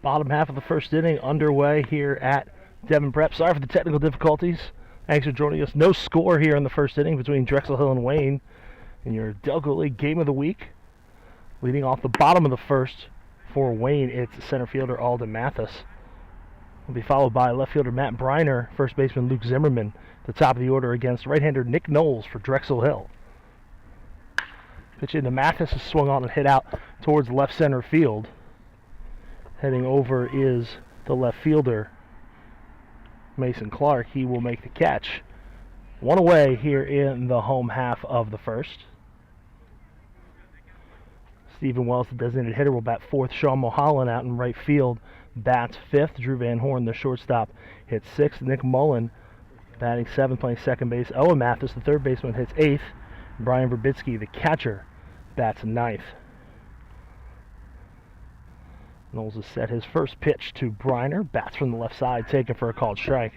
Bottom half of the first inning underway here at Devon Prep. Sorry for the technical difficulties. Thanks for joining us. No score here in the first inning between Drexel Hill and Wayne in your Delco League Game of the Week. Leading off the bottom of the first for Wayne, it's center fielder Alden Mathis. Will be followed by left fielder Matt Briner, first baseman Luke Zimmerman, the top of the order against right-hander Nick Knowles for Drexel Hill. Pitch into Mathis is swung on and hit out towards left center field. Heading over is the left fielder, Mason Clark. He will make the catch. One away here in the home half of the first. Stephen Wells, the designated hitter, will bat fourth. Sean Mulholland out in right field bats fifth. Drew Van Horn, the shortstop, hits sixth. Nick Mullen batting seventh, playing second base. Owen Mathis, the third baseman, hits eighth. Brian Verbitsky, the catcher, bats ninth. Knowles has set his first pitch to Briner. Bats from the left side, taken for a called strike.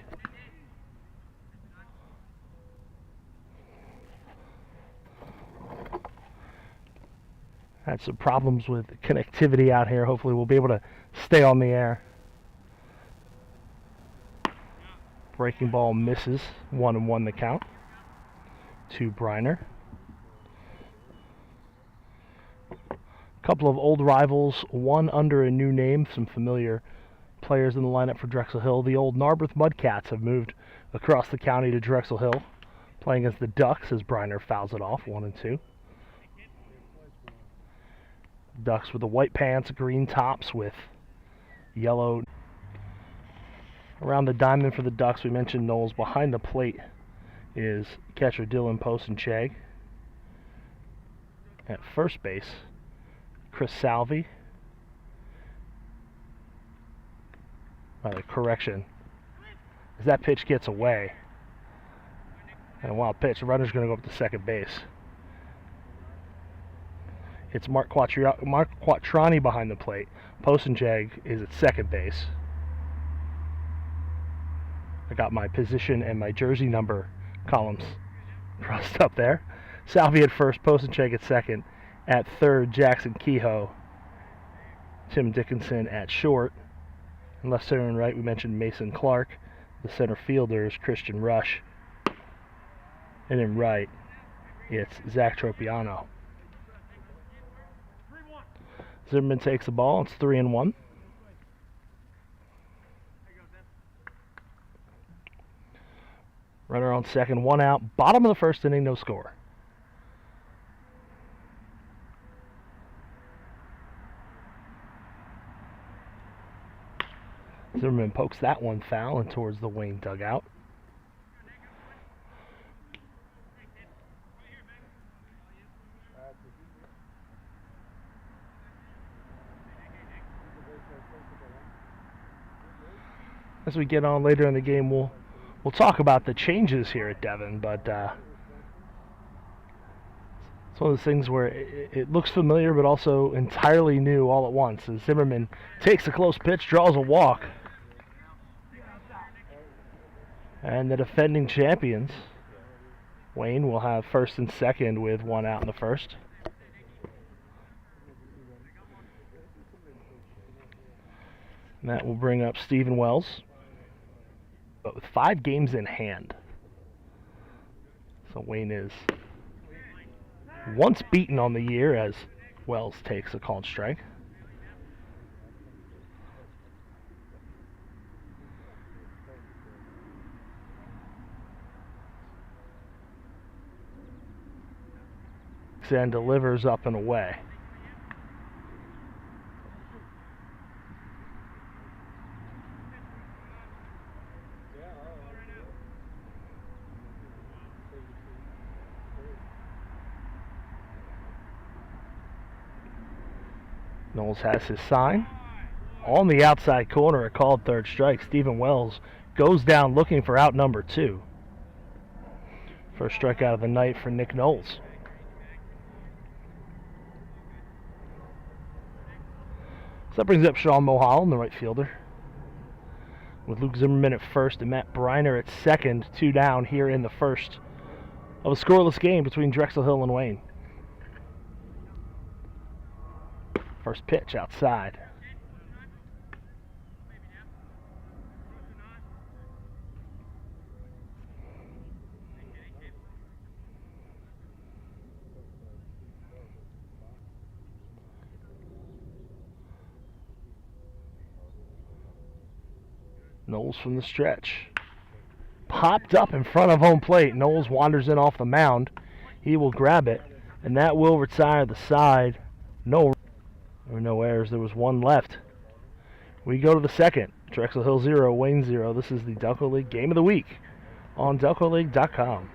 Had some problems with connectivity out here. Hopefully we'll be able to stay on the air. Breaking ball misses. 1-1 the count to Briner. Couple of old rivals, one under a new name, some familiar players in the lineup for Drexel Hill. The old Narberth Mudcats have moved across the county to Drexel Hill, playing against the Ducks as Briner fouls it off, 1-2. Ducks with the white pants, green tops with yellow. Around the diamond for the Ducks, we mentioned Knowles. Behind the plate is catcher Dylan Posenchag. At first base, Chris Salvi. Correction. As that pitch gets away, and a wild pitch, the runner's going to go up to second base. It's Mark Quattrani behind the plate. Posenchag is at second base. I got my position and my jersey number columns crossed up there. Salvi at first, Posenchag at second. At third, Jackson Kehoe. Tim Dickinson at short. And left, center, and right, we mentioned Mason Clark. The center fielder is Christian Rush. And in right, it's Zach Tropiano. Zimmerman takes the ball. It's 3-1. Runner on second, one out. Bottom of the first inning, no score. Zimmerman pokes that one foul and towards the Wayne dugout. As we get on later in the game, we'll talk about the changes here at Devon, but it's one of those things where it looks familiar but also entirely new all at once. As Zimmerman takes a close pitch, draws a walk. And the defending champions, Wayne, will have first and second with one out in the first. And that will bring up Stephen Wells, but with 5 games in hand. So Wayne is once beaten on the year as Wells takes a called strike. And delivers up and away. Knowles has his sign. On the outside corner, a called third strike. Stephen Wells goes down looking for out number 2. First strikeout of the night for Nick Knowles. So that brings up Sean Mulholland, the right fielder, with Luke Zimmerman at first and Matt Briner at second. 2 down here in the first of a scoreless game between Drexel Hill and Wayne. First pitch outside. Knowles from the stretch. Popped up in front of home plate. Knowles wanders in off the mound. He will grab it, and that will retire the side. There were no errors. There was one left. We go to the second. Drexel Hill 0, Wayne 0. This is the Delco League Game of the Week on DelcoLeague.com.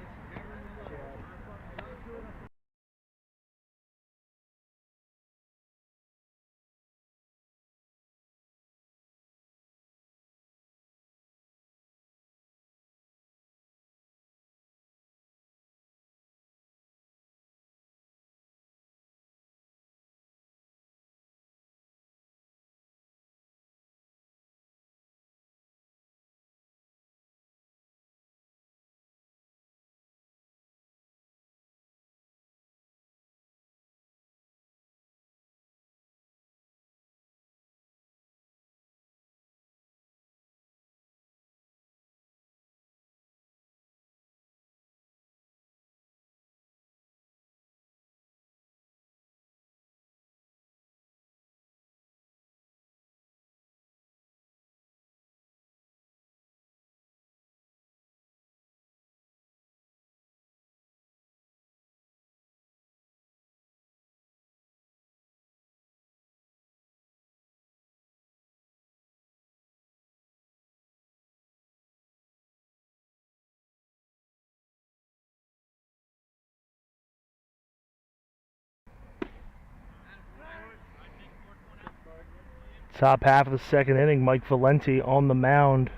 Top half of the second inning, Mike Valenti on the mound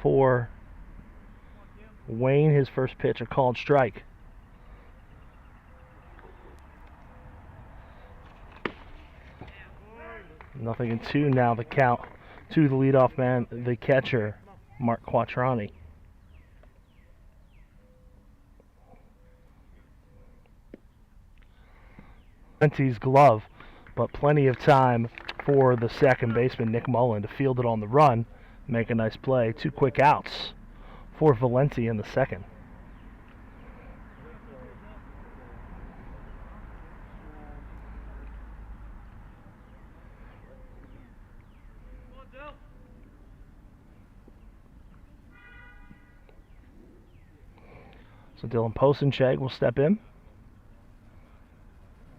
for Wayne. His first pitch, a called strike. Nothing in two now, the count to the leadoff man, the catcher, Mark Quattroni. Valenti's glove, but plenty of time for the second baseman, Nick Mullen, to field it on the run, make a nice play. 2 quick outs for Valenti in the second. So Dylan Posenchek will step in.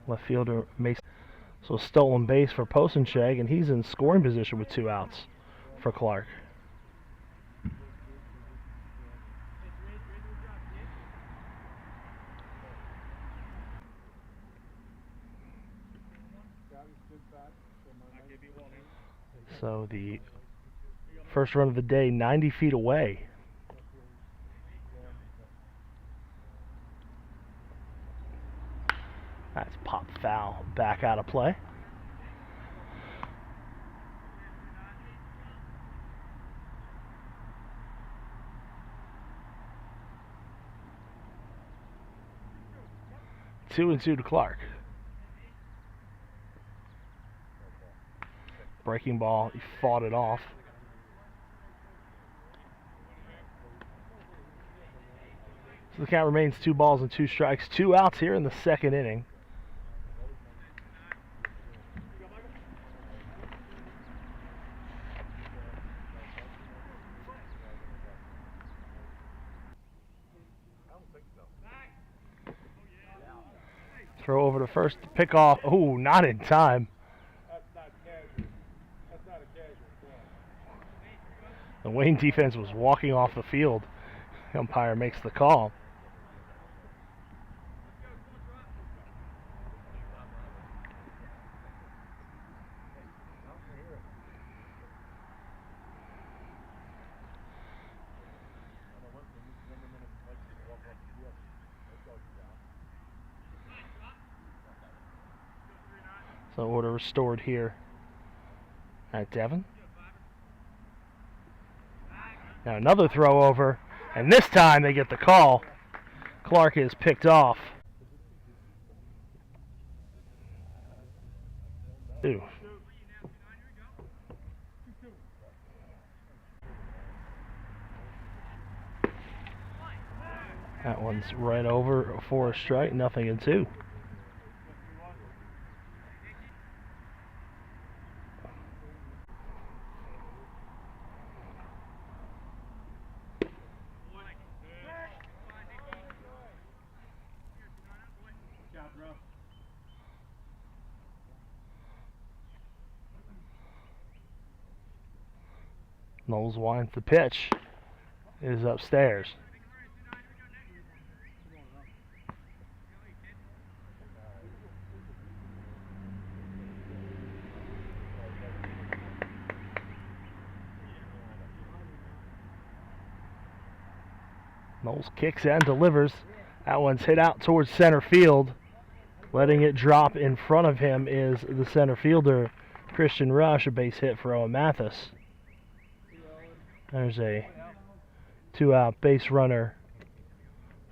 Left fielder Mason. So stolen base for Posenchek, and he's in scoring position with 2 outs for Clark. So the first run of the day, 90 feet away. That's pop foul, back out of play. Two and two to Clark. Breaking ball, he fought it off. So the count remains 2 balls and 2 strikes. 2 outs here in the second inning. Throw over to first, pick off. Oh, not in time. The Wayne defense was walking off the field. The umpire makes the call. So order restored here at Devon. Now another throw over, and this time they get the call. Clark is picked off. Ooh. That one's right over for a strike, 0-2. Knowles winds the pitch. It is upstairs. Knowles kicks and delivers. That one's hit out towards center field. Letting it drop in front of him is the center fielder, Christian Rush, a base hit for Owen Mathis. There's a 2-out base runner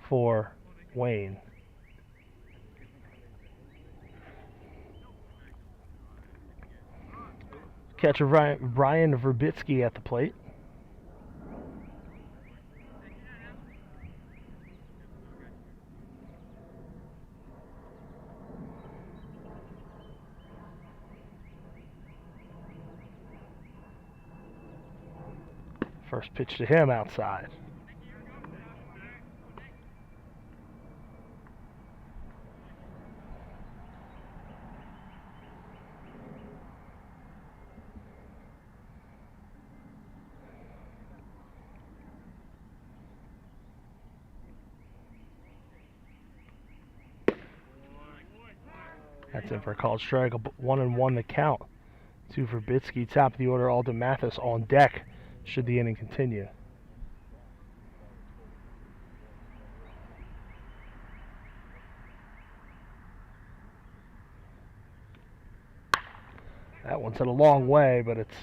for Wayne. Catcher Brian Verbitsky at the plate. First pitch to him outside. That's in for a called strike. 1-1 the count. To Verbitsky, top of the order. Alden Mathis on deck should the inning continue. That one's hit a long way, but it's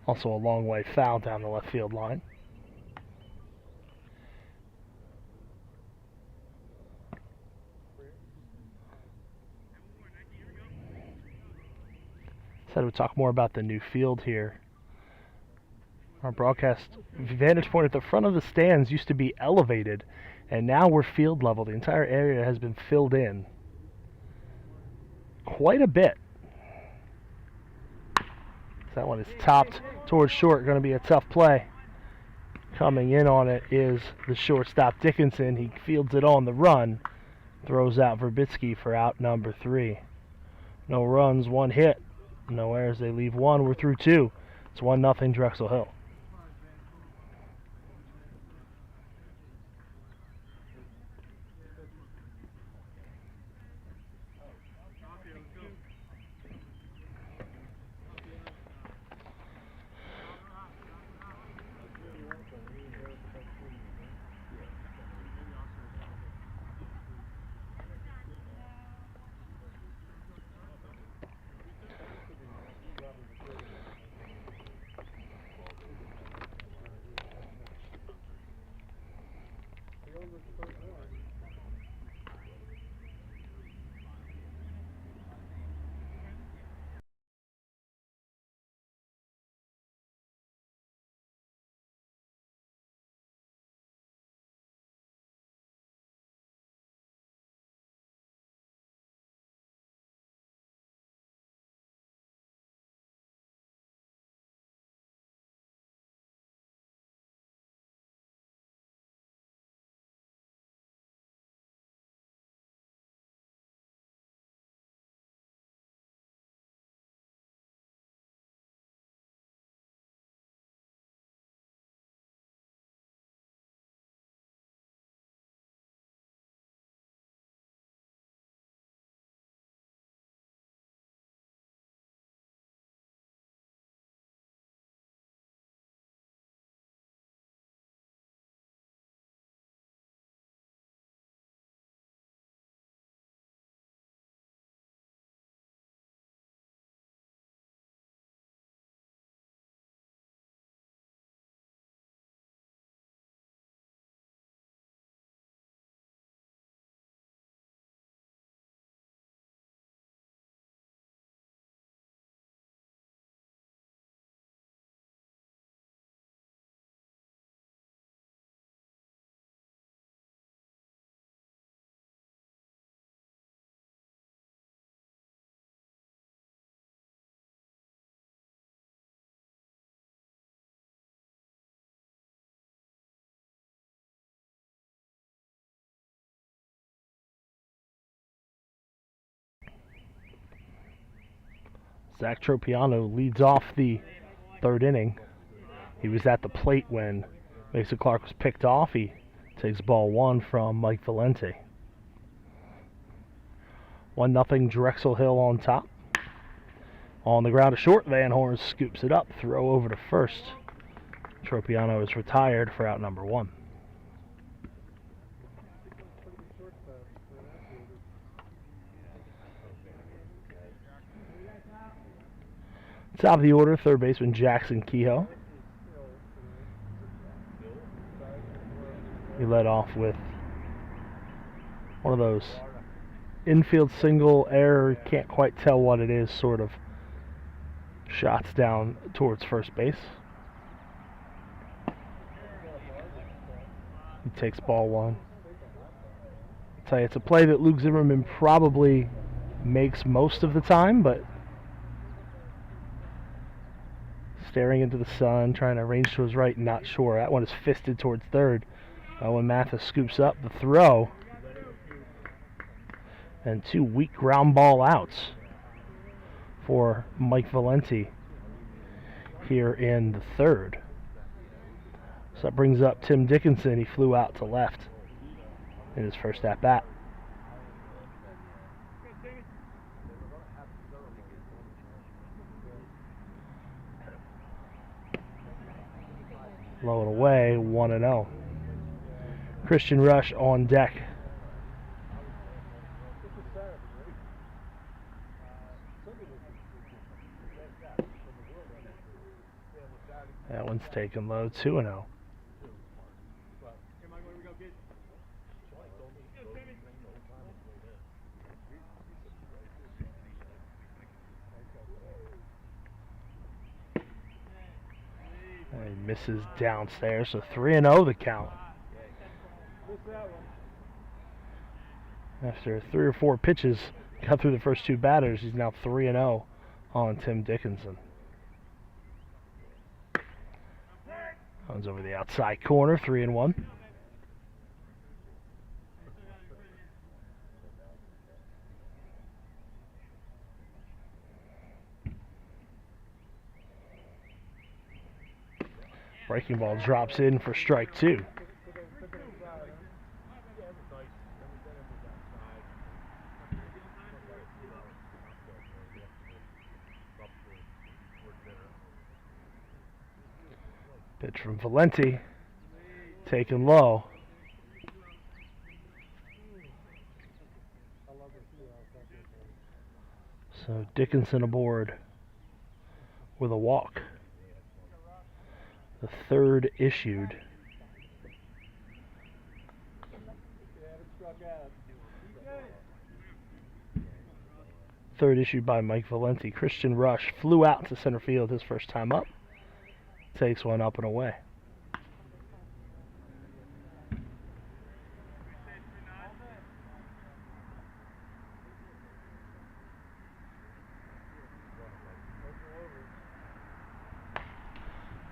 also a long way foul down the left field line. Said we'd talk more about the new field here. Our broadcast vantage point at the front of the stands used to be elevated, and now we're field level. The entire area has been filled in quite a bit. That one is topped towards short, going to be a tough play. Coming in on it is the shortstop Dickinson. He fields it on the run, throws out Verbitsky for out number 3. No runs, 1 hit, no errors. They leave 1. We're through 2. It's 1-0 Drexel Hill. Zach Tropiano leads off the third inning. He was at the plate when Mason Clark was picked off. He takes ball one from Mike Valenti. 1-0 Drexel Hill on top. On the ground to short, Van Horn scoops it up, throw over to first. Tropiano is retired for out number one. Top of the order, third baseman Jackson Kehoe. He led off with one of those infield single error, can't quite tell what it is, sort of shots down towards first base. He takes ball one. I'll tell you, it's a play that Luke Zimmerman probably makes most of the time, but staring into the sun, trying to range to his right, not sure. That one is fisted towards third. When Mathis scoops up the throw. And two weak ground ball outs for Mike Valenti here in the third. So that brings up Tim Dickinson. He flew out to left in his first at-bat. Low and away, 1-0. Christian Rush on deck. That one's taken low, 2-0. And he misses downstairs, so 3-0 the count. After 3 or 4 pitches, got through the first two batters, he's now 3-0 on Tim Dickinson. Runs over the outside corner, 3-1. Breaking ball drops in for strike two. Pitch from Valenti, taken low. So Dickinson aboard with a walk. The third issued. Third issued by Mike Valenti. Christian Rush flew out to center field his first time up. Takes one up and away.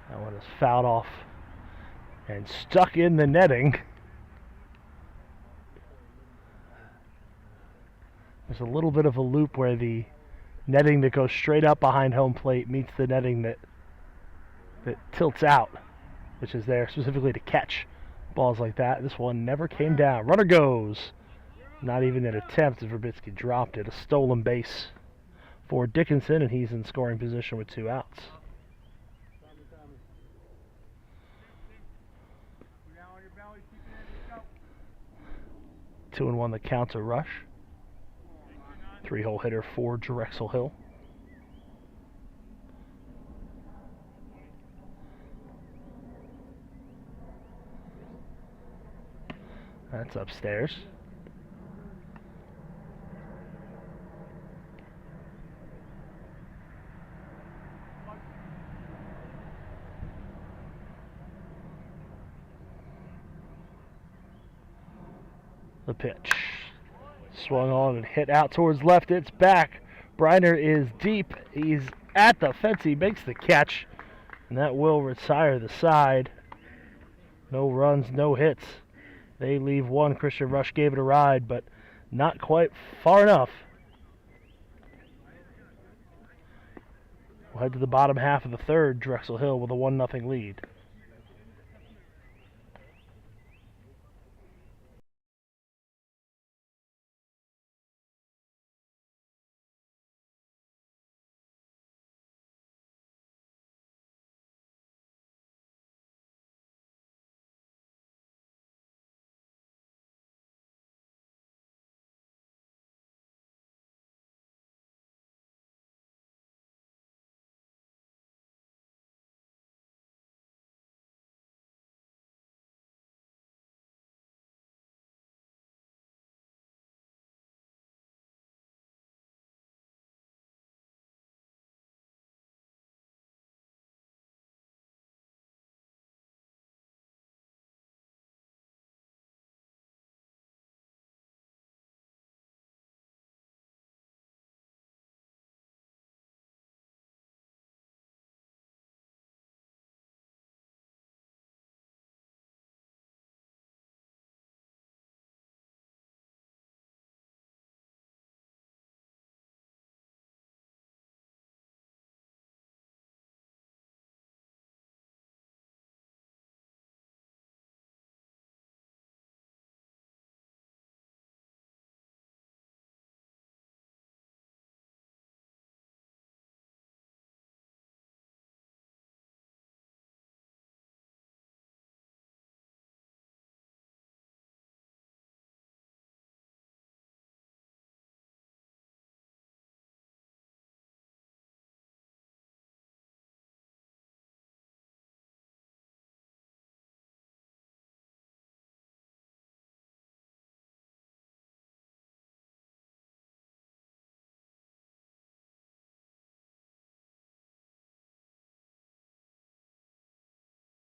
That one is fouled off and stuck in the netting. There's a little bit of a loop where the netting that goes straight up behind home plate meets the netting that tilts out, which is there specifically to catch balls like that. This one never came down. Runner goes. Not even an attempt. Verbitsky dropped it. A stolen base for Dickinson, and he's in scoring position with 2 outs. Two and one the count to Rush. 3-hole hitter for Drexel Hill. That's upstairs. The pitch. Swung on and hit out towards left. It's back. Briner is deep. He's at the fence. He makes the catch. And that will retire the side. No runs, no hits. They leave one. Christian Rush gave it a ride, but not quite far enough. We'll head to the bottom half of the third. Drexel Hill with a 1-0 lead.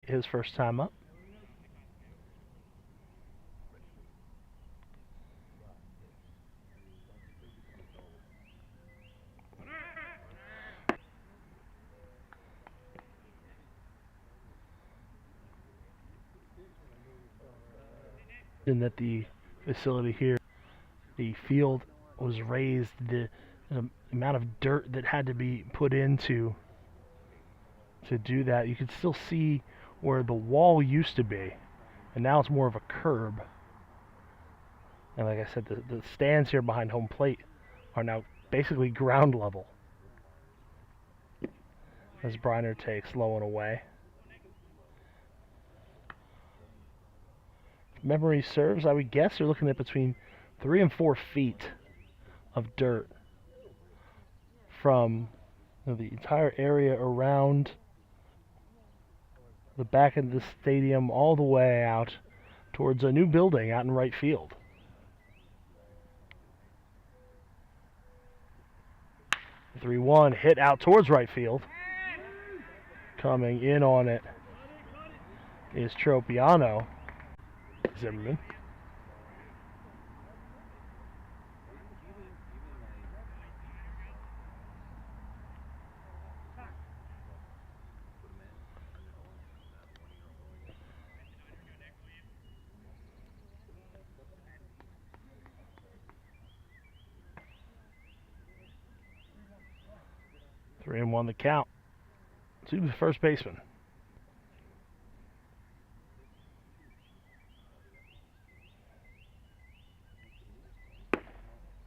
His first time up. And that the facility here, the field was raised, the amount of dirt that had to be put into to do that. You could still see where the wall used to be, and now it's more of a curb. And like I said, the stands here behind home plate are now basically ground level. As Briner takes low and away. If memory serves, I would guess you're looking at between 3 and 4 feet of dirt from the entire area around the back of the stadium all the way out towards a new building out in right field. The 3-1 hit out towards right field. Coming in on it is Tropiano. Zimmerman. Three and one the count to the first baseman.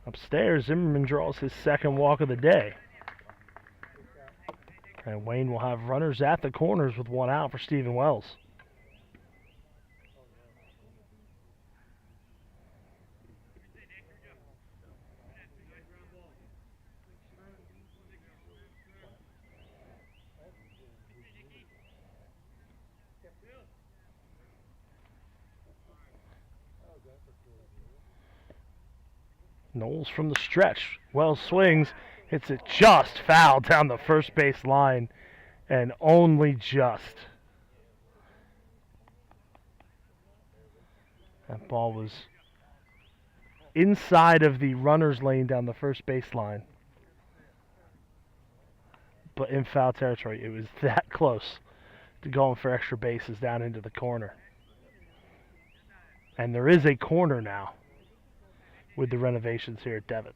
Upstairs, Zimmerman draws his second walk of the day. And Wayne will have runners at the corners with one out for Stephen Wells. Knowles from the stretch. Wells swings, hits it just foul down the first base line, and only just. That ball was inside of the runner's lane down the first base line, but in foul territory. It was that close to going for extra bases down into the corner. And there is a corner now with the renovations here at Devon.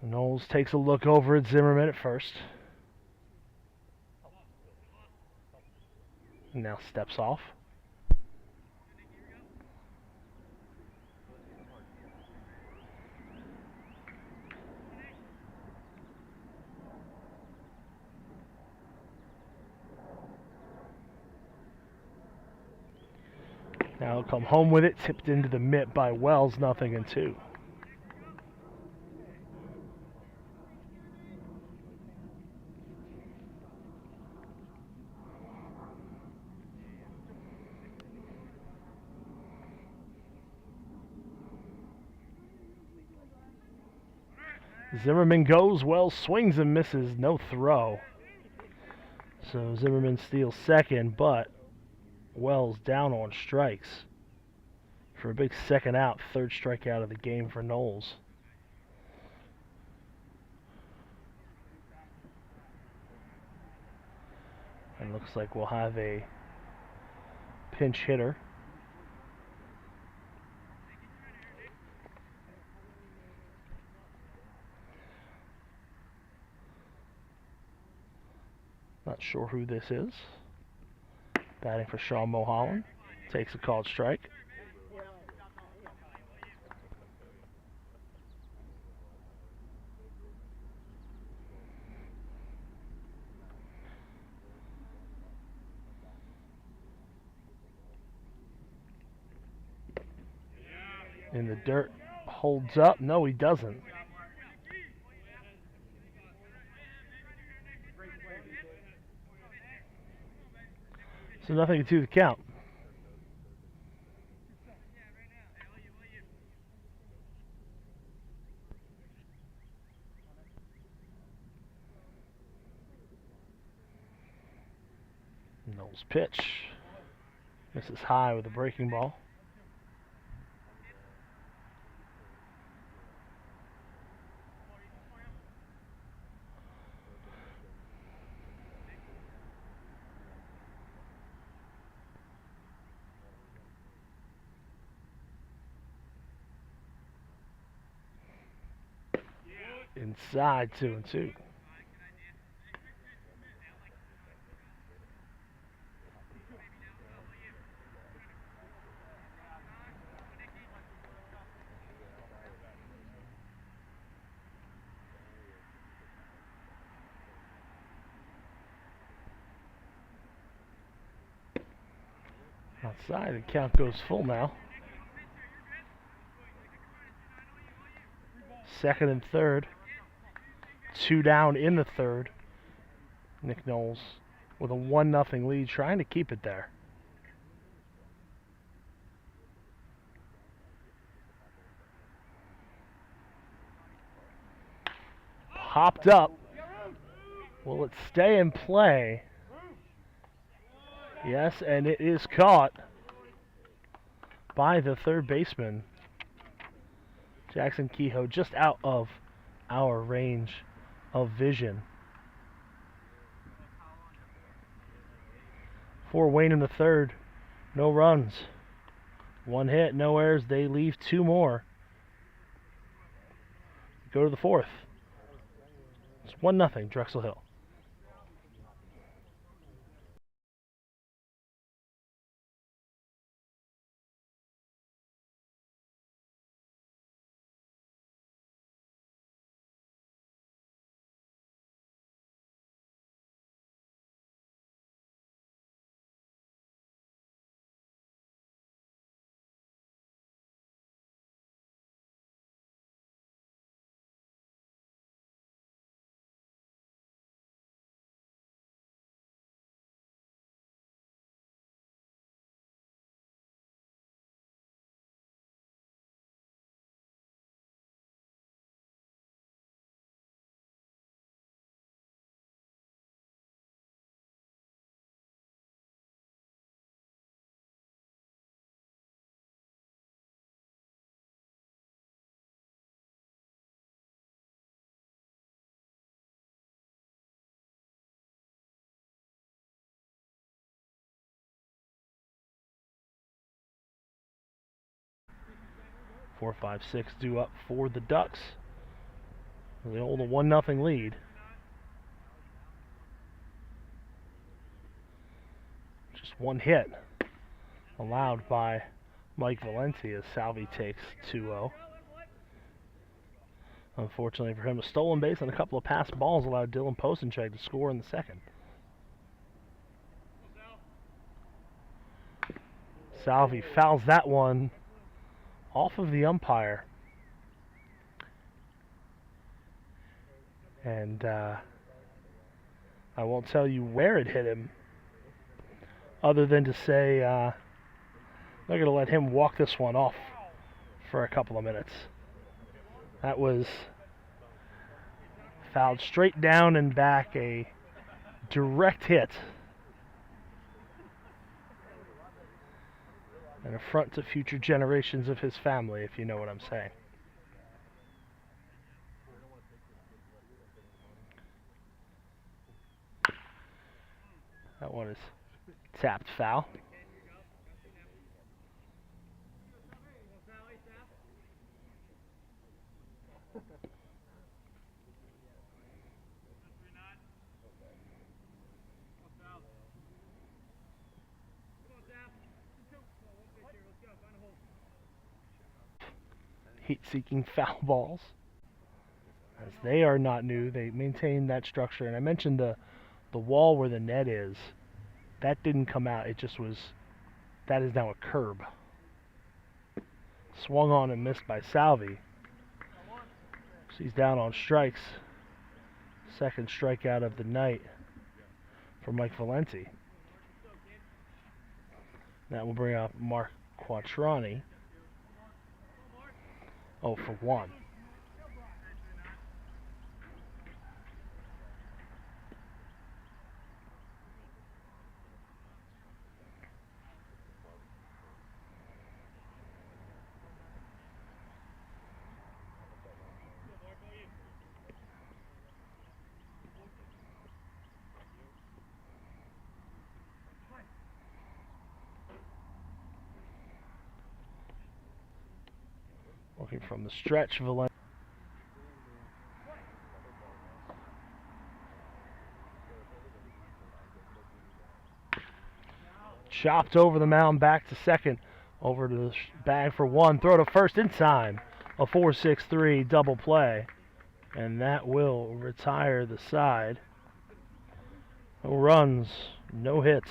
Knowles takes a look over at Zimmerman at first. Now steps off. Now he'll come home with it, tipped into the mitt by Wells, 0-2. Zimmerman goes, Wells swings and misses, no throw. So Zimmerman steals second, but Wells down on strikes for a big second out, third strikeout of the game for Knowles. And looks like we'll have a pinch hitter. Not sure who this is. Batting for Sean Mulholland. Takes a called strike. In the dirt. Holds up. No, he doesn't. So 0-2 the count. Knowles pitch. Misses high with a breaking ball. Inside 2-2. Outside, the count goes full now. Second and third. 2 down in the third. Nick Knowles with a 1-0 lead, trying to keep it there. Popped up. Will it stay in play? Yes, and it is caught by the third baseman. Jackson Kehoe just out of our range of vision. For Wayne in the third, no runs. 1 hit, no errors. They leave 2 more. Go to the fourth. It's 1-0 Drexel Hill. Four, 5, 6 due up for the Ducks. They hold a 1-0 lead. Just one hit allowed by Mike Valenti as Salvi takes 2-0. Unfortunately for him, a stolen base and a couple of passed balls allowed Dylan Posenchek to score in the second. Salvi fouls that one off of the umpire. And I won't tell you where it hit him, other than to say they're going to let him walk this one off for a couple of minutes. That was fouled straight down and back, a direct hit. An affront to future generations of his family, if you know what I'm saying. That one is tapped foul. Heat-seeking foul balls, as they are not new. They maintain that structure. And I mentioned the wall where the net is. That didn't come out. It just was. That is now a curb. Swung on and missed by Salvi. She's down on strikes. Second strikeout of the night for Mike Valenti. That will bring up Mark Quattroni. 0 for 1. Looking from the stretch, Valenti. Chopped over the mound, back to second. Over to the bag for one. Throw to first in time. A 4-6-3 double play. And that will retire the side. No runs, no hits.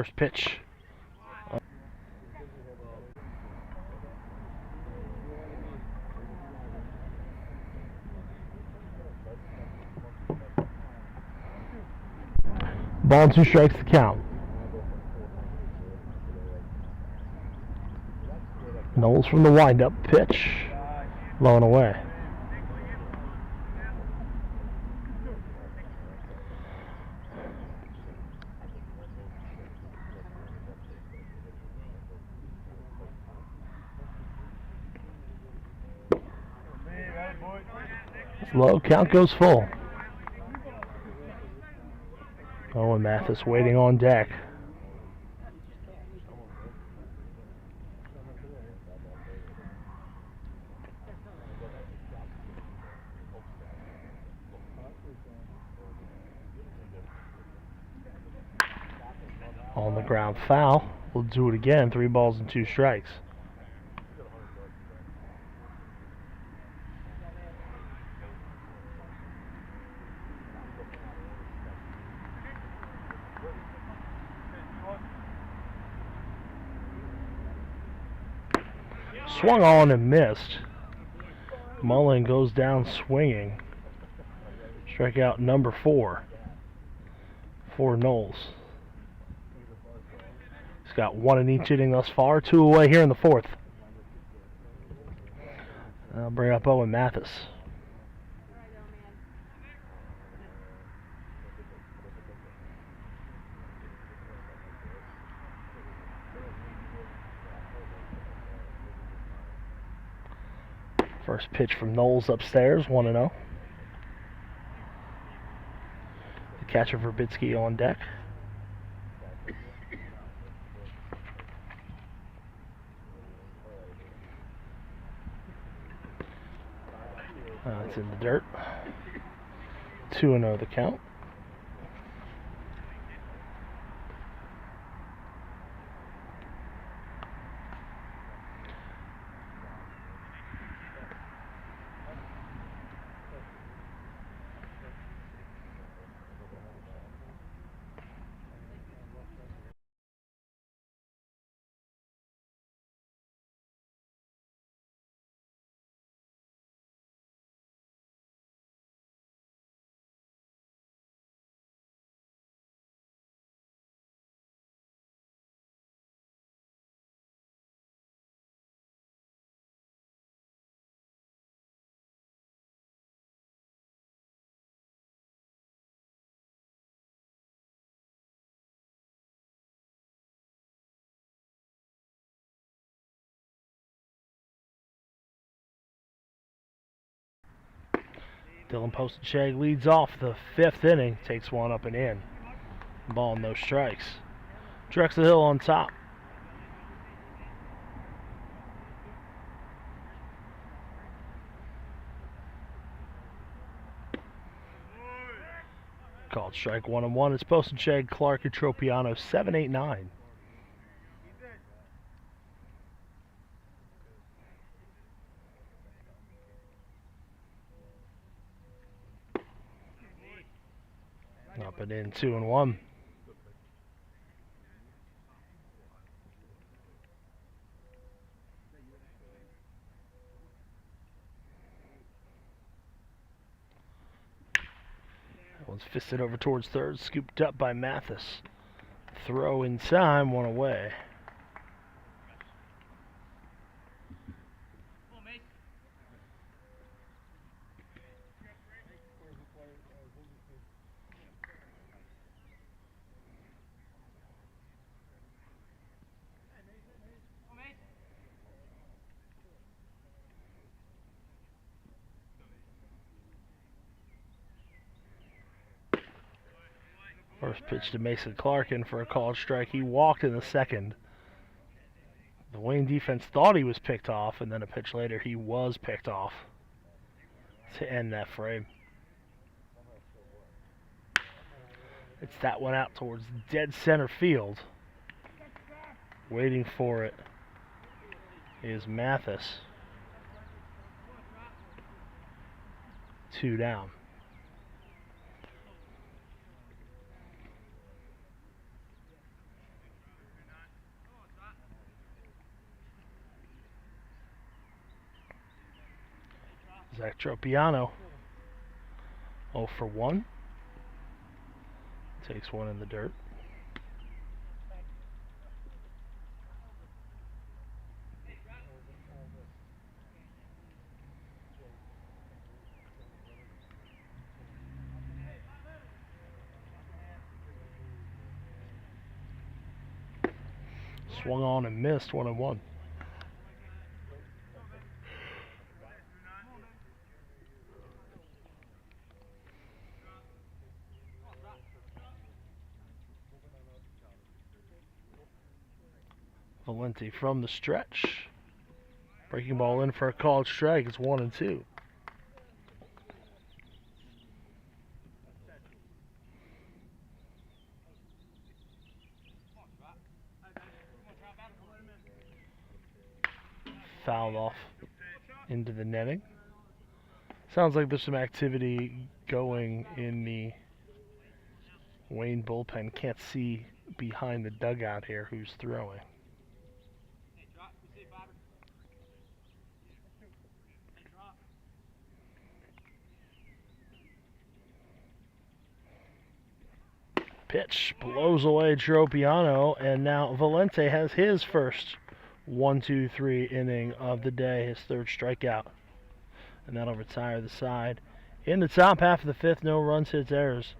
First pitch. Ball and 2 strikes to count. Knowles from the windup pitch. Low and away. Low, count goes full. Owen Mathis waiting on deck. On the ground, foul. We'll do it again. 3 balls and 2 strikes. Swung on and missed. Mullen goes down swinging. Strikeout number 4 for Knowles. He's got 1 in each inning thus far, 2 away here in the 4th. I'll bring up Owen Mathis. First pitch from Knowles upstairs, 1-0. The catcher Verbitsky on deck. It's in the dirt. 2-0 the count. Dylan Postenshag leads off the 5th inning, takes 1 up and in. Ball, no strikes. Drexel Hill on top. Called strike 1-1. It's Postenshag, Clark, and Tropiano, 7, 8, 9. Up and in, 2-1. That one's fisted over towards third, scooped up by Mathis. Throw in time, 1 away. First pitch to Mason Clarkin for a called strike. He walked in the 2nd. The Wayne defense thought he was picked off, and then a pitch later he was picked off to end that frame. It's that one out towards dead center field. Waiting for it is Mathis. 2 down. Zach Tropiano, 0 for 1. Takes one in the dirt. Swung on and missed, 1-1. Valenti from the stretch. Breaking ball in for a called strike. It's 1-2. Fouled off into the netting. Sounds like there's some activity going in the Wayne bullpen. Can't see behind the dugout here who's throwing. Pitch blows away Tropiano, and now Valente has his first 1-2-3 inning of the day, his third strikeout. And that'll retire the side. In the top half of the fifth, no runs, hits, errors.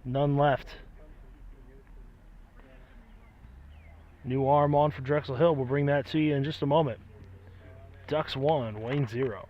None left. New arm on for Drexel Hill. We'll bring that to you in just a moment. Ducks 1, Wayne 0.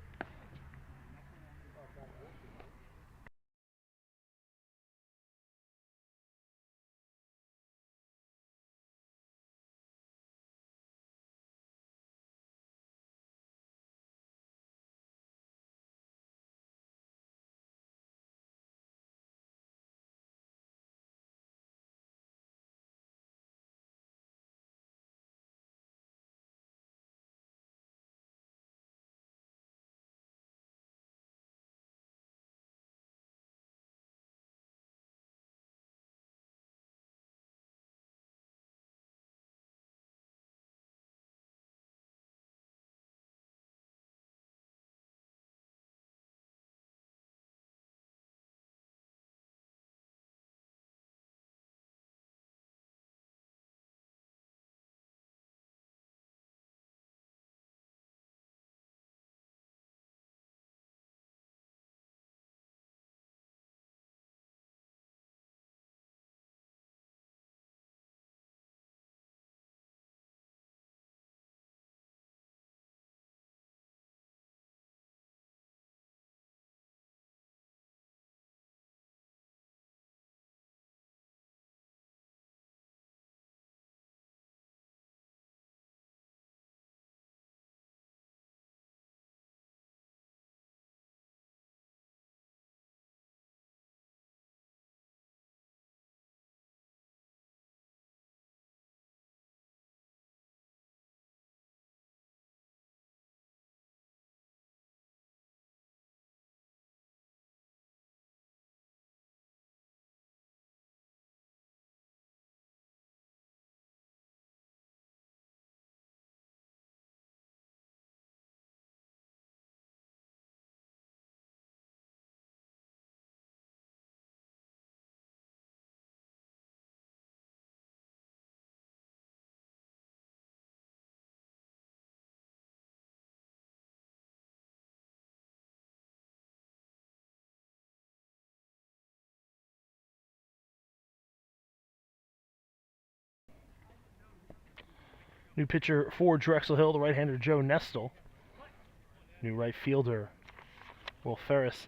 New pitcher for Drexel Hill, the right-hander Joe Nestle. New right fielder Will Ferris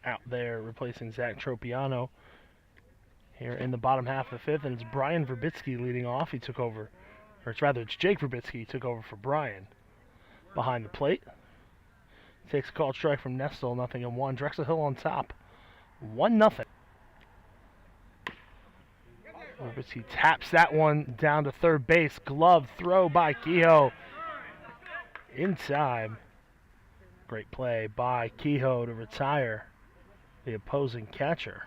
out there replacing Zach Tropiano here in the bottom half of the fifth, and it's Brian Verbitsky leading off. He took over, or it's Jake Verbitsky. He took over for Brian behind the plate. Takes a called strike from Nestle, 0-1. Drexel Hill on top, 1-0. Verbitsky taps that one down to third base. Glove throw by Kehoe. In time. Great play by Kehoe to retire the opposing catcher.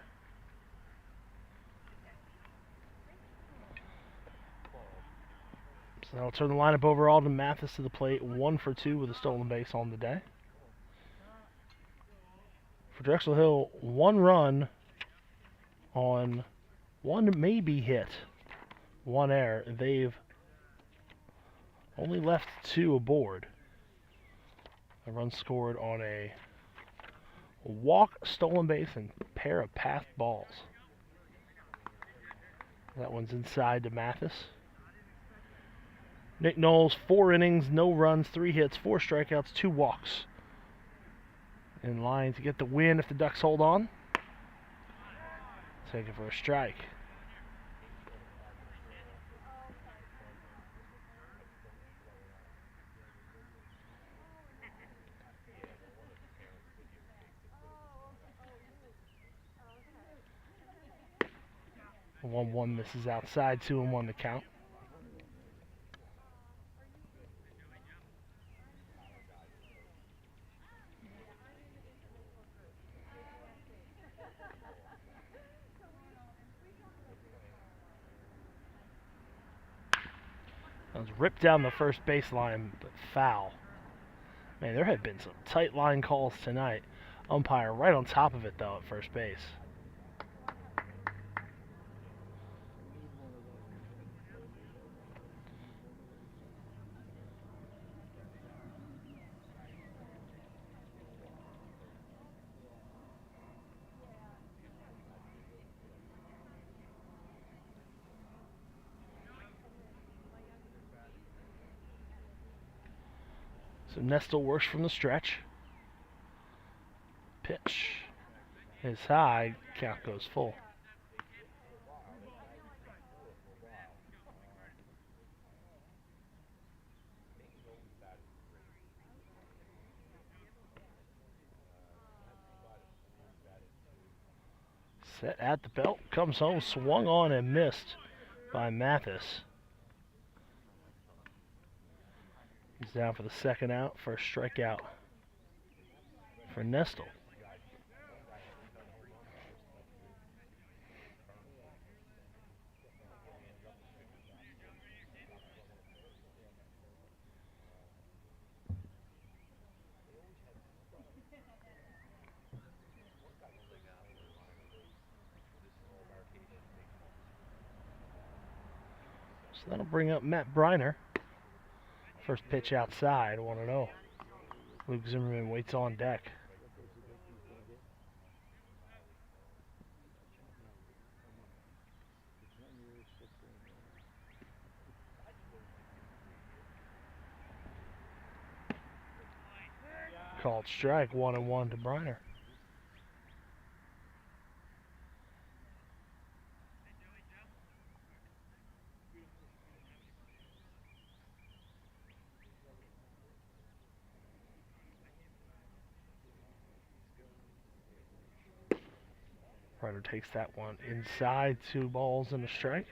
So that'll turn the lineup over. Alden Mathis to the plate, 1 for 2 with a stolen base on the day. For Drexel Hill, 1 run on 1 maybe hit, 1 error. They've only left 2 aboard. A run scored on a walk, stolen base, and pair of path balls. That one's inside to Mathis. Nick Knowles, 4 innings, no runs, 3 hits, 4 strikeouts, 2 walks. In line to get the win if the Ducks hold on. Take it for a strike. The 1-1 misses outside, 2-1 the count. That was ripped down the first baseline, but foul. Man, there have been some tight line calls tonight. Umpire right on top of it, though, at first base. So Nestle works from the stretch. Pitch is high, count goes full. Set at the belt, comes home, swung on and missed by Mathis. He's down for the second out, first strikeout for Nestle. So that'll bring up Matt Briner. First pitch outside, 1-0. Luke Zimmerman waits on deck. Called strike, 1-1 to Briner. Ryder takes that one inside, 2 balls and a strike.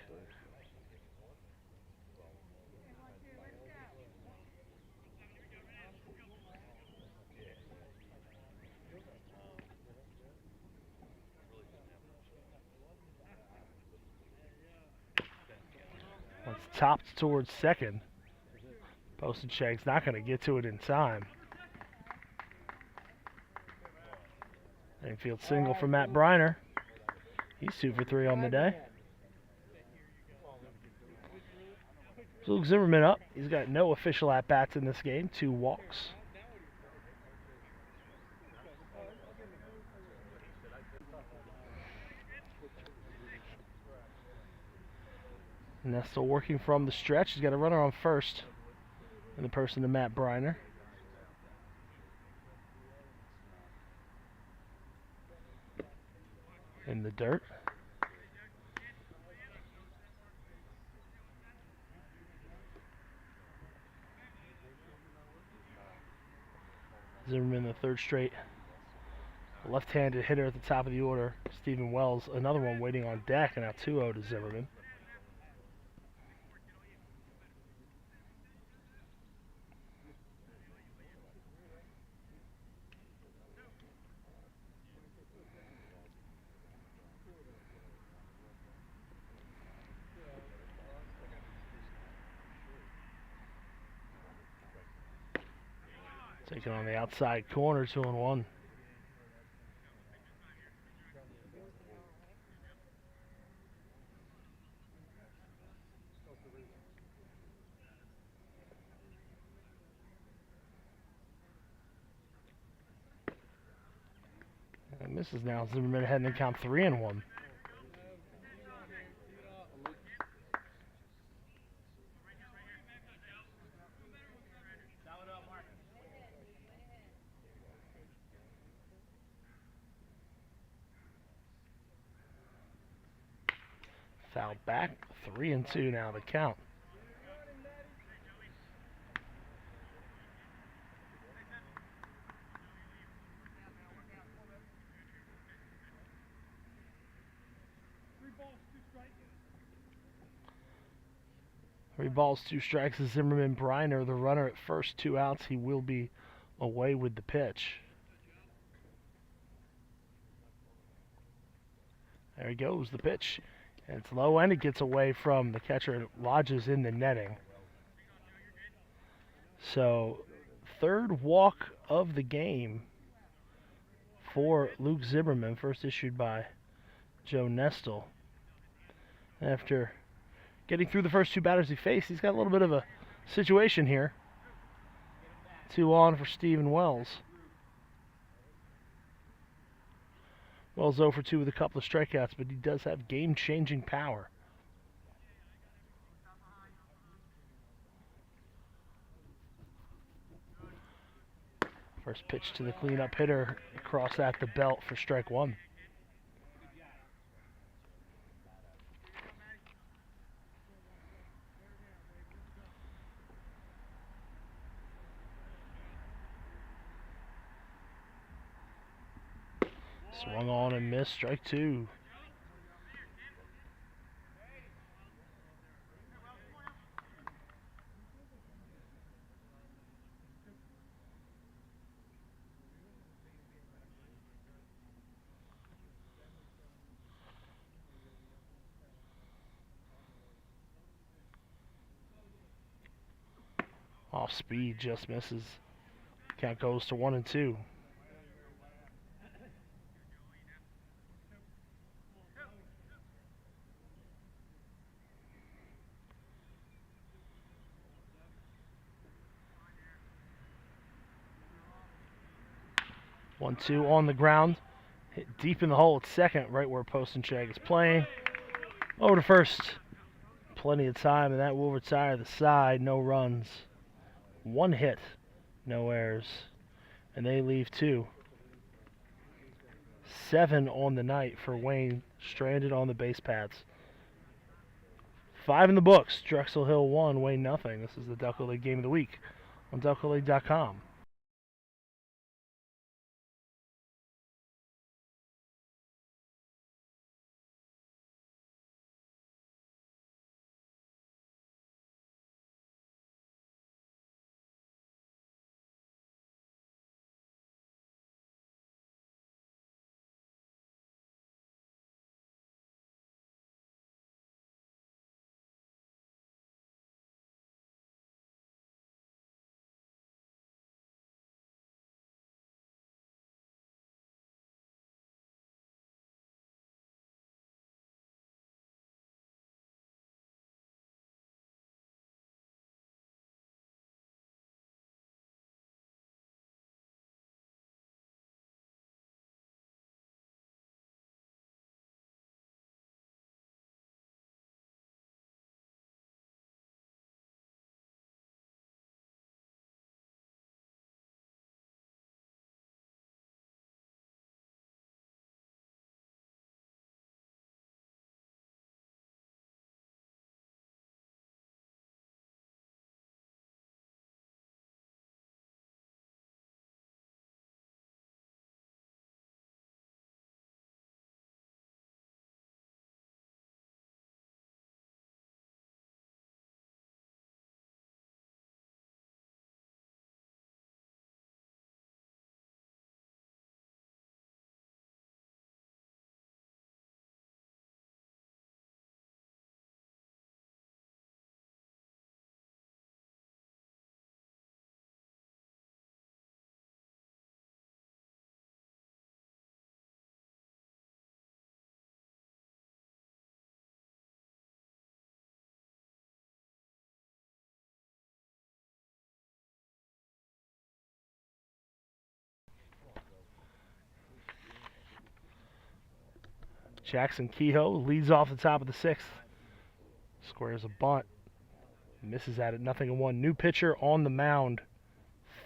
It's topped towards second. Poston-Shank's not going to get to it in time. Infield single for Matt Briner. He's 2 for 3 on the day. So Luke Zimmerman up. He's got no official at-bats in this game. 2 walks. Nestle working from the stretch. He's got a runner on first in the person of Matt Briner. In the dirt. Zimmerman, the 3rd straight left-handed hitter at the top of the order. Stephen Wells, another one waiting on deck, and now 2-0 to Zimmerman. Taking on the outside corner, 2-1. misses now. Zimmerman ahead in the count 3-1. Foul back, 3-2 now the count. Three balls, 2 strikes to Zimmerman. Briner, the runner at first, 2 outs. He will be away with the pitch. There he goes, the pitch. And it's low and it gets away from the catcher and lodges in the netting. So, third walk of the game for Luke Zimmerman, first issued by Joe Nestle. After getting through the first 2 batters he faced, he's got a little bit of a situation here. 2 on for Stephen Wells. Wells 0 for 2 with a couple of strikeouts, but he does have game-changing power. First pitch to the cleanup hitter, across at the belt for strike 1. Swung on and missed, strike 2. Off speed, just misses. Count goes to 1-2. One, 2 on the ground. Hit deep in the hole at second, right where Postenchag is playing. Over to first. Plenty of time, and that will retire the side. No runs. 1 hit. No errors. And they leave 2. 7 on the night for Wayne, stranded on the base paths. 5 in the books. Drexel Hill 1, Wayne nothing. This is the Delco League Game of the Week on DelcoLeague.com. Jackson Kehoe leads off the top of the 6th. Squares a bunt. Misses at it, 0-1. New pitcher on the mound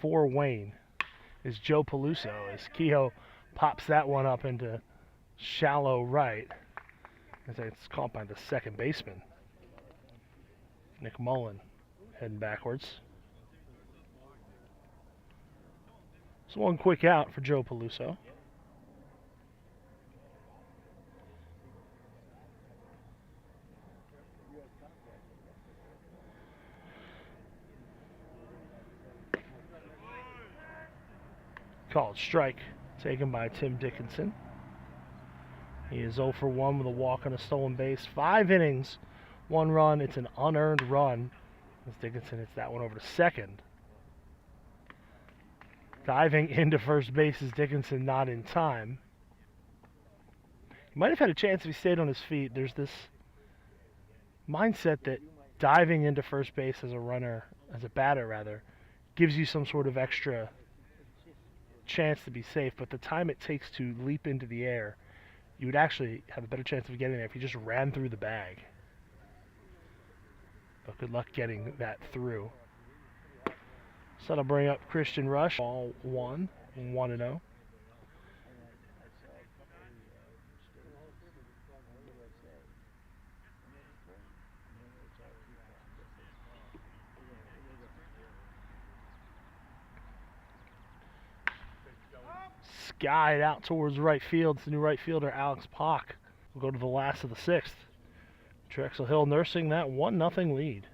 for Wayne is Joe Peluso as Kehoe pops that one up into shallow right. As it's caught by the second baseman, Nick Mullen, heading backwards. So one quick out for Joe Peluso. Called strike, taken by Tim Dickinson. He is 0 for 1 with a walk and a stolen base. 5 innings, 1 run. It's an unearned run as Dickinson hits that one over to second. Diving into first base is Dickinson, not in time. He might have had a chance if he stayed on his feet. There's this mindset that diving into first base as a runner, as a batter rather, gives you some sort of extra chance to be safe, but the time it takes to leap into the air, you would actually have a better chance of getting there if you just ran through the bag. But good luck getting that through. So that'll bring up Christian Rush, ball 1, 1-0. Skied out towards right field. It's the new right fielder, Alex Pock. We'll go to the last of the 6th. Drexel Hill nursing that 1-0 lead.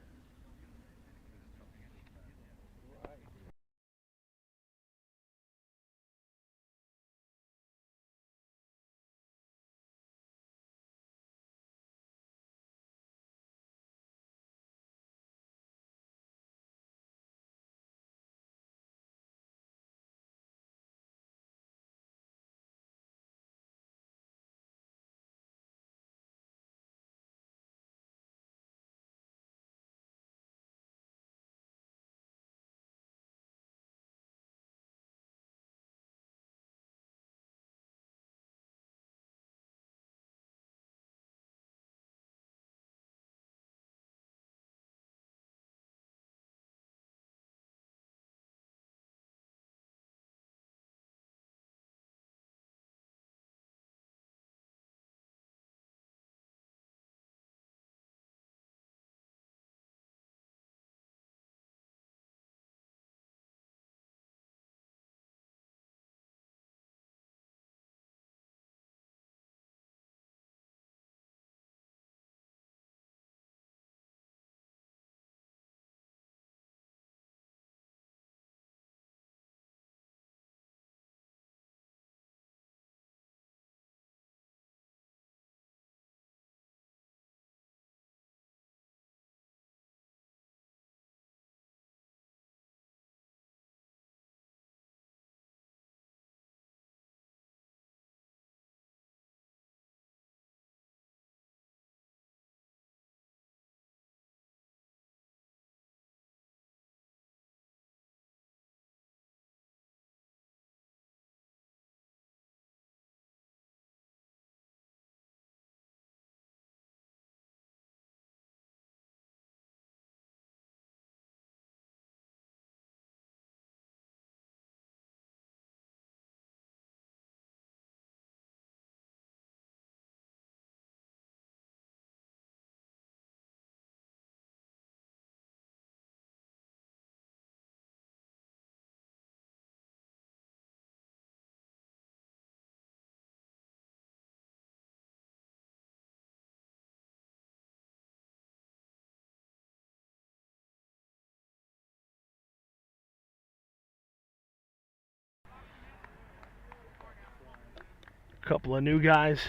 Couple of new guys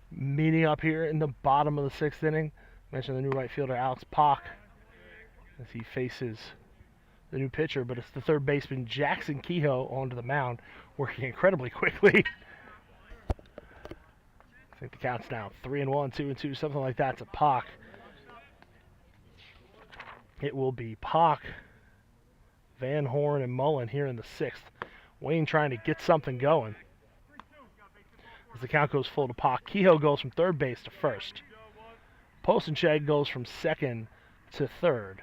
meeting up here in the bottom of the 6th inning. Mentioned the new right fielder, Alex Pock, as he faces the new pitcher, but it's the third baseman, Jackson Kehoe, onto the mound, working incredibly quickly. I think the count's now 3-1, 2-2, something like that to Pock. It will be Pock, Van Horn, and Mullen here in the 6th. Wayne trying to get something going. As the count goes full to Pak, Kehoe goes from third base to first. Postenchag goes from second to third.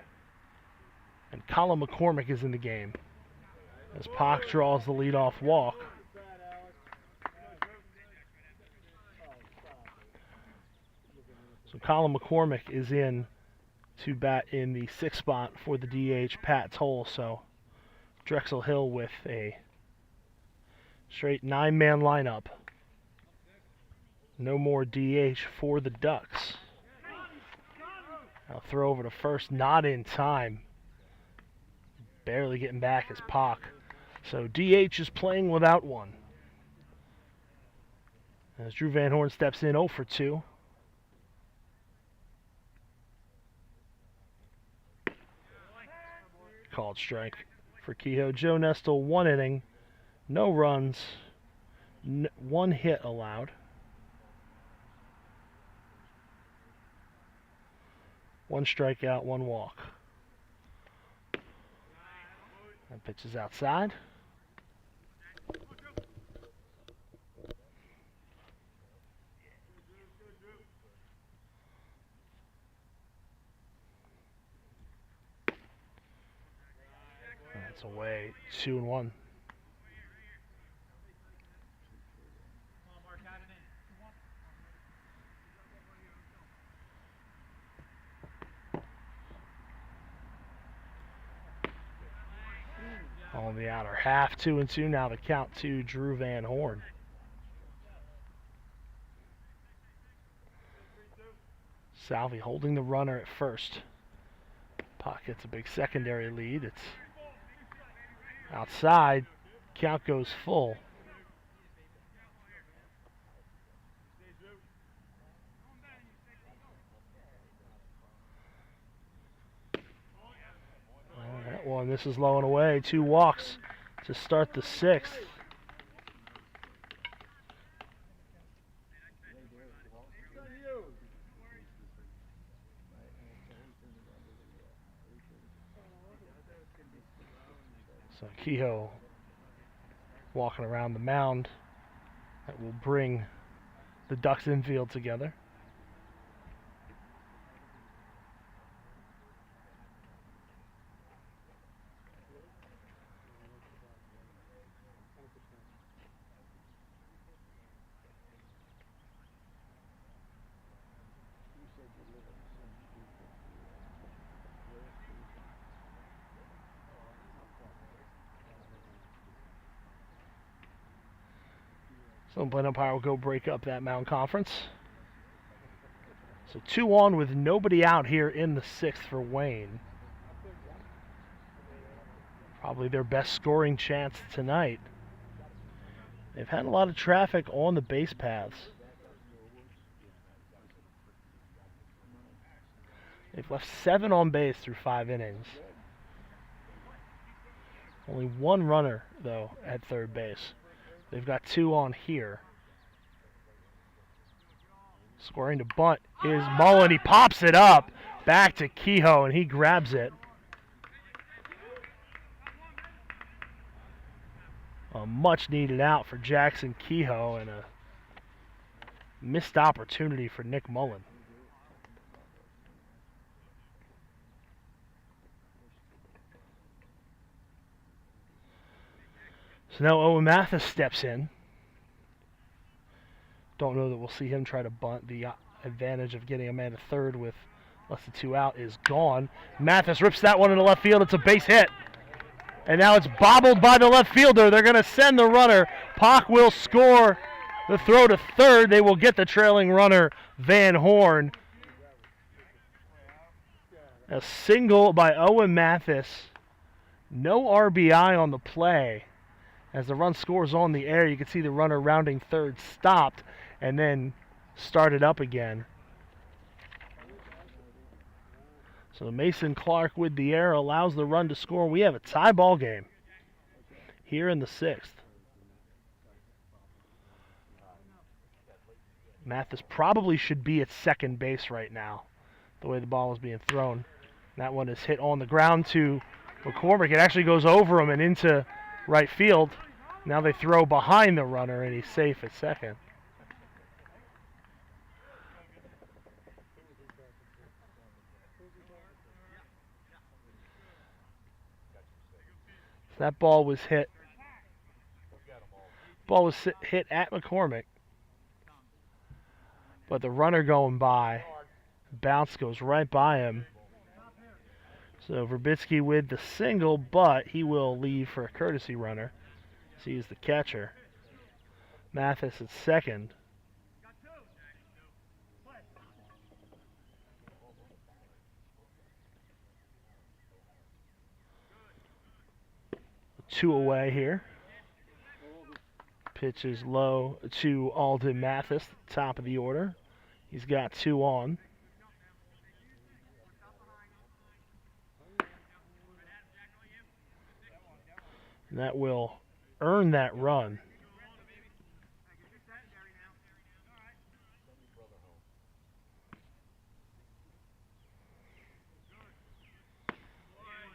And Colin McCormick is in the game as Pak draws the leadoff walk. So Colin McCormick is in to bat in the sixth spot for the DH, Pat Toll. So Drexel Hill with a straight 9-man lineup. No more DH for the Ducks. I'll throw over to first, not in time. Barely getting back is Pak. So DH is playing without one. As Drew Van Horn steps in 0 for 2. Called strike for Kehoe. Joe Nestle, 1 inning, no runs, 1 hit allowed. One strikeout, 1 walk. That pitch is outside. That's away, 2-1. On the outer half, 2-2. Now the count to Drew Van Horn. Salvi holding the runner at first. Pak gets a big secondary lead. It's outside. Count goes full. That one, this is low and away. 2 walks to start the 6th. So Kehoe walking around the mound. That will bring the Ducks infield together. So plate umpire will go break up that mound conference. So 2 on with nobody out here in the 6th for Wayne. Probably their best scoring chance tonight. They've had a lot of traffic on the base paths. They've left 7 on base through 5 innings. Only 1 runner, though, at third base. They've got 2 on here. Scoring to bunt is Mullen. He pops it up back to Kehoe, and he grabs it. A much-needed out for Jackson Kehoe and a missed opportunity for Nick Mullen. So now Owen Mathis steps in. Don't know that we'll see him try to bunt. The advantage of getting a man to third with less than 2 out is gone. Mathis rips that one into left field. It's a base hit. And now it's bobbled by the left fielder. They're going to send the runner. Pak will score the throw to third. They will get the trailing runner, Van Horn. A single by Owen Mathis. No RBI on the play. As the run scores on the air, you can see the runner rounding third stopped and then started up again. So Mason Clark with the error allows the run to score. We have a tie ball game here in the 6th. Mathis probably should be at second base right now, the way the ball is being thrown. That one is hit on the ground to McCormick. It actually goes over him and into right field. Now they throw behind the runner, and he's safe at second. So that ball was hit. Ball was hit at McCormick. But the runner going by, bounce goes right by him. So Verbitsky with the single, but he will leave for a courtesy runner. So he's the catcher. Mathis at second. Two away here. Pitch is low to Alden Mathis, top of the order. He's got 2 on. And that will earn that run.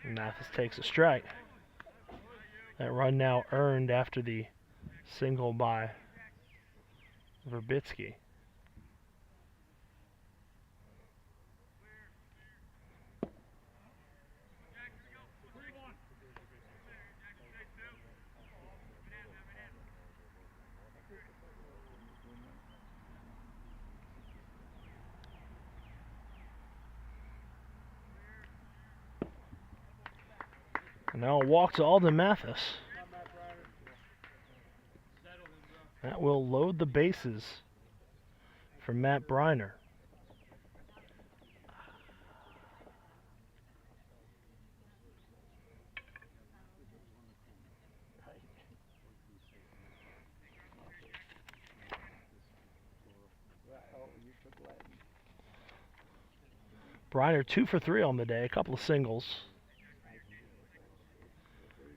And Mathis takes a strike. That run now earned after the single by Verbitsky. And now a walk to Alden Mathis. That will load the bases for Matt Briner. Briner 2 for 3 on the day, a couple of singles.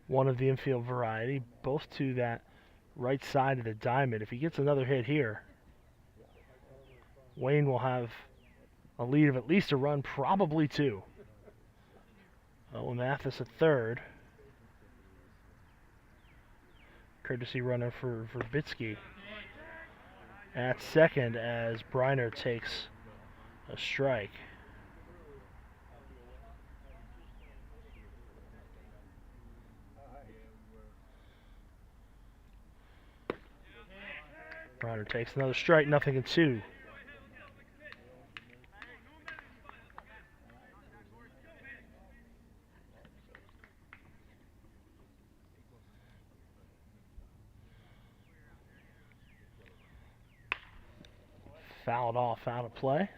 One of the infield variety, both to that right side of the diamond. If he gets another hit here, Wayne will have a lead of at least a run, probably 2. Oh, Mathis at third. Courtesy runner for Verbitsky at second as Briner takes a strike. Briner takes another strike, 0-2. Fouled off, out of play.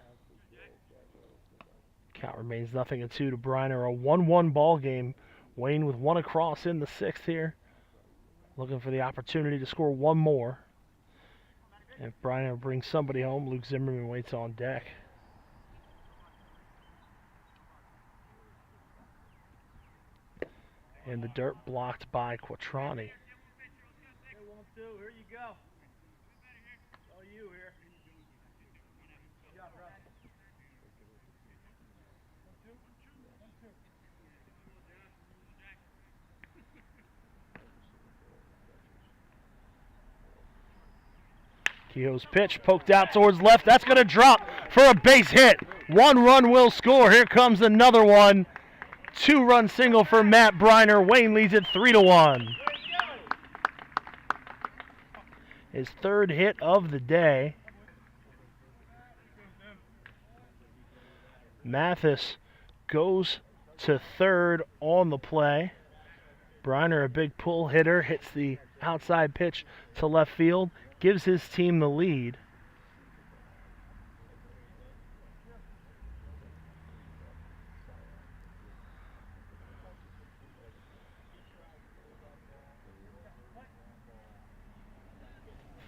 Count remains 0-2 to Briner. A 1-1 ball game. Wayne with 1 across in the 6th here. Looking for the opportunity to score 1 more. If Briner brings somebody home, Luke Zimmerman waits on deck. And the dirt blocked by Quattrani. Here you go. All you here. Kehoe's pitch poked out towards left. That's going to drop for a base hit. 1 run will score. Here comes another one. 2-run single for Matt Briner. Wayne leads it 3-1. His 3rd hit of the day. Mathis goes to 3rd on the play. Briner, a big pull hitter, hits the outside pitch to left field, gives his team the lead.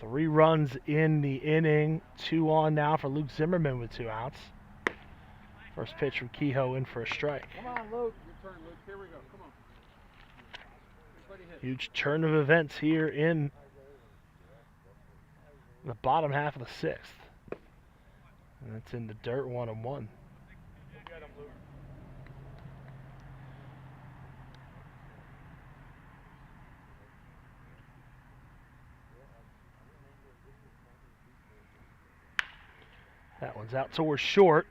Three runs in the inning, 2 on now for Luke Zimmerman with 2 outs. First pitch from Kehoe in for a strike. Come on, Luke. Your turn, Luke. Here we go. Come on. Huge turn of events here in the bottom half of the 6th. And it's in the dirt, 1-1. That one's out towards short.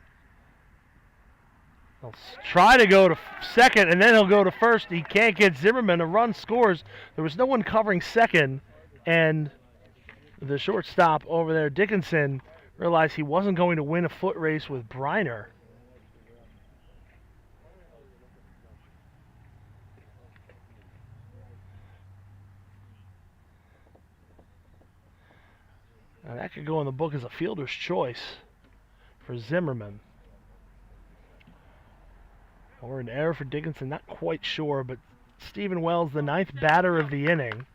He'll try to go to second, and then he'll go to first. He can't get Zimmerman. A run scores. There was no one covering second, and the shortstop over there, Dickinson, realized he wasn't going to win a foot race with Briner. Now that could go in the book as a fielder's choice for Zimmerman. Or an error for Dickinson, not quite sure, but Stephen Wells, the ninth batter of the inning.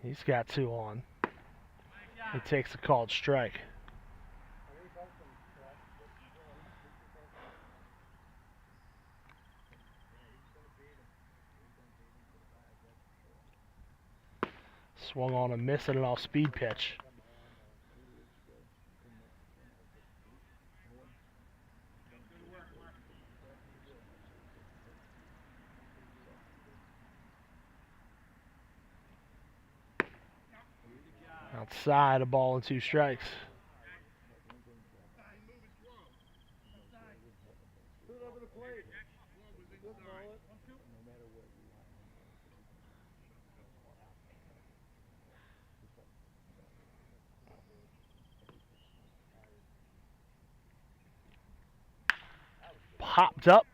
He's got 2 on. He takes a called strike. Swung on a miss and an off-speed pitch. Outside, a ball and 2 strikes. Popped up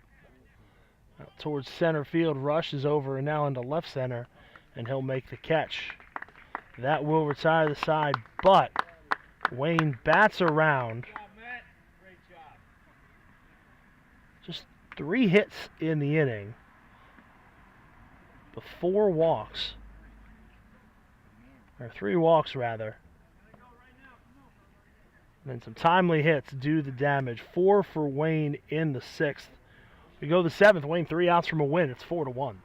out towards center field. Rush is over and now into left center, and he'll make the catch. That will retire the side, but Wayne bats around. Just 3 hits in the inning, but 4 walks, or 3 walks rather. And then some timely hits do the damage. 4 for Wayne in the 6th. We go to the 7th. Wayne 3 outs from a win. It's 4-1.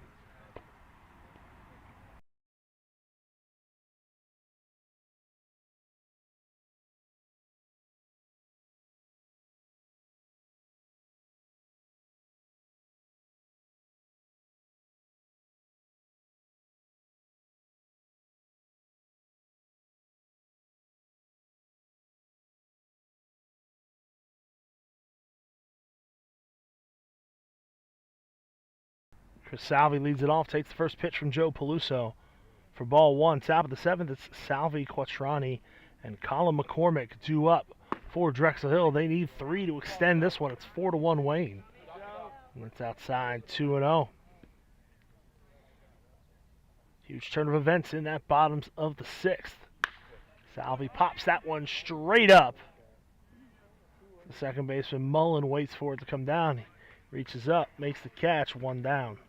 Salvi leads it off, takes the first pitch from Joe Peluso for ball 1. Top of the 7th, it's Salvi, Quattrani, and Colin McCormick due up for Drexel Hill. They need 3 to extend this one. It's 4-1 Wayne. And it's outside 2-0. Huge turn of events in that bottom of the 6th. Salvi pops that one straight up. The second baseman Mullen waits for it to come down. He reaches up, makes the catch, 1 down.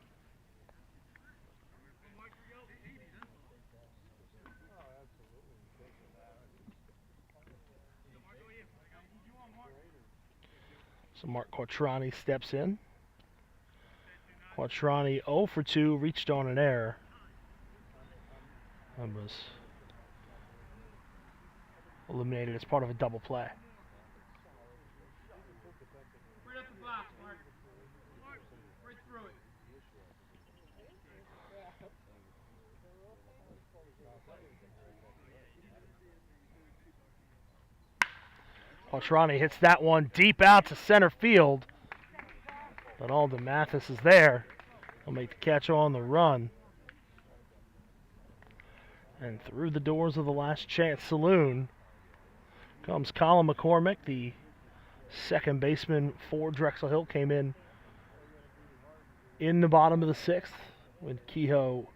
So Mark Quattrani steps in. Quattrani 0 for 2, reached on an error. That was eliminated as part of a double play. Right up the box, Mark. Right through it. Quattrani hits that one deep out to center field. But Alden Mathis is there. He'll make the catch on the run. And through the doors of the Last Chance Saloon comes Colin McCormick, the second baseman for Drexel Hill. Came in the bottom of the 6th when Kehoe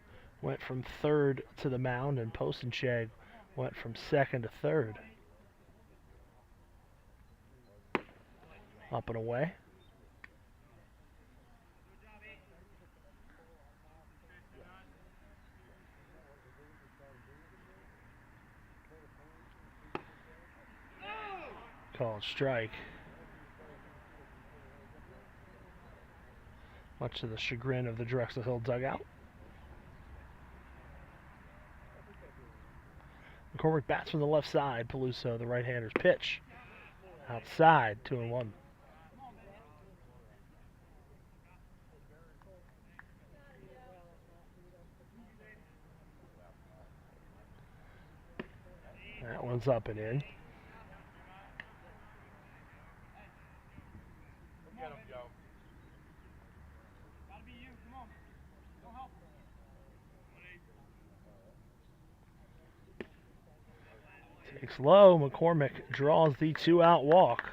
went from 3rd to the mound and Postenchag went from 2nd to 3rd. Up and away. Called strike. Much to the chagrin of the Drexel Hill dugout. McCormick bats from the left side. Peluso, the right-hander's pitch. Outside, 2-1. That one one's up and in. Takes low. McCormick draws the 2-out walk.